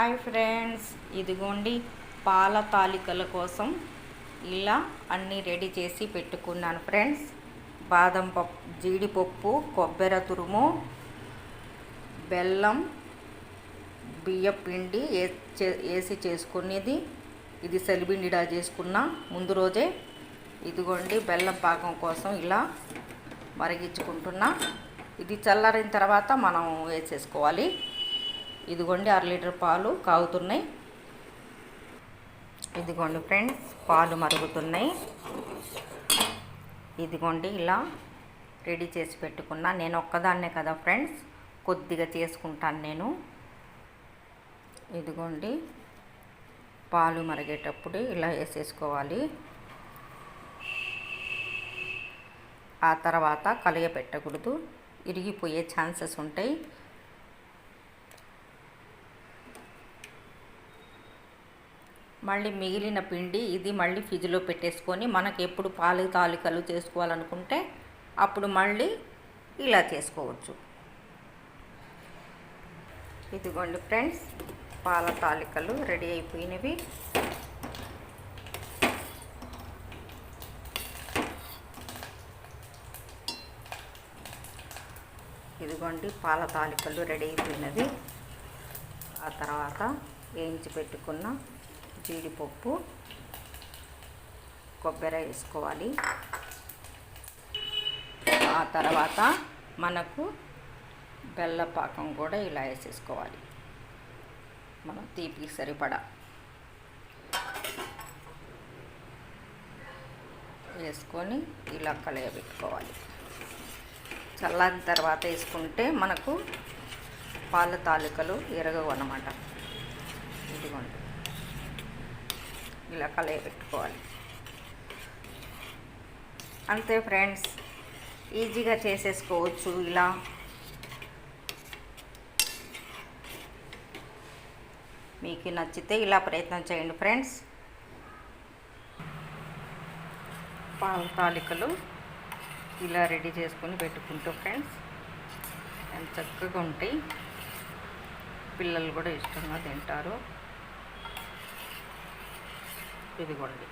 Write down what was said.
Hi friends, ఇదిగోండి పాల తాలికల కోసం ఇలా అన్నీ రెడీ చేసి పెట్టుకున్నాను ఫ్రెండ్స్. బాదం పప్పు, జీడిపప్పు, కొబ్బరి తురుము, బెల్లం, బియ్యం పిండి వేసి చేసుకునేది. ఇది సలిబిండిడా చేసుకున్న ముందు రోజే. ఇదిగోండి బెల్లం పాకం కోసం ఇలా మరిగించుకుంటున్నా. ఇది చల్లారిన తర్వాత మనం వేసేసుకోవాలి. ఇదిగోండి 1/2 లీటర్ పాలు కాగుతున్నాయి. ఇదిగోండి ఫ్రెండ్స్, పాలు మరుగుతున్నాయి. ఇదిగోండి ఇలా రెడీ చేసి పెట్టుకున్నా. నేను ఒక్కదాన్నే కదా ఫ్రెండ్స్, కొద్దిగా చేసుకుంటాను నేను. ఇదిగోండి పాలు మరిగేటప్పుడు ఇలా వేసేసుకోవాలి. ఆ తర్వాత కలియపెట్టకూడదు, ఇరిగిపోయే ఛాన్సెస్ ఉంటాయి. మళ్ళీ మిగిలిన పిండి ఇది మళ్ళీ ఫ్రిడ్జ్లో పెట్టేసుకొని మనకు ఎప్పుడు పాలు తాలికలు చేసుకోవాలనుకుంటే అప్పుడు మళ్ళీ ఇలా చేసుకోవచ్చు. ఇదిగోండి ఫ్రెండ్స్, పాల తాలికలు రెడీ అయిపోయినవి. ఇదిగోండి పాల తాలికలు రెడీ అయిపోయినది. ఆ తర్వాత వేయించి పెట్టుకున్న జీడిపప్పు, కొబ్బరి వేసుకోవాలి. ఆ తర్వాత మనకు బెల్లం పాకం కూడా ఇలా వేసేసుకోవాలి. మనం తీపికి సరిపడా వేసుకొని ఇలా కలయబెట్టుకోవాలి. చల్లారిన తర్వాత వేసుకుంటే మనకు పాల తాలికలు ఎరగవు అన్నమాట. ఇదిగోండి ఇలా కలయబెట్టుకోవాలి. అంతే ఫ్రెండ్స్, ఈజీగా చేసేసుకోవచ్చు ఇలా. మీకు నచ్చితే ఇలా ప్రయత్నం చేయండి ఫ్రెండ్స్. పాల తాలికలు ఇలా రెడీ చేసుకొని పెట్టుకుంటూ ఫ్రెండ్స్, ఎంత చక్కగా ఉంటాయి. పిల్లలు కూడా ఇష్టంగా తింటారు. ఇదిగోండి.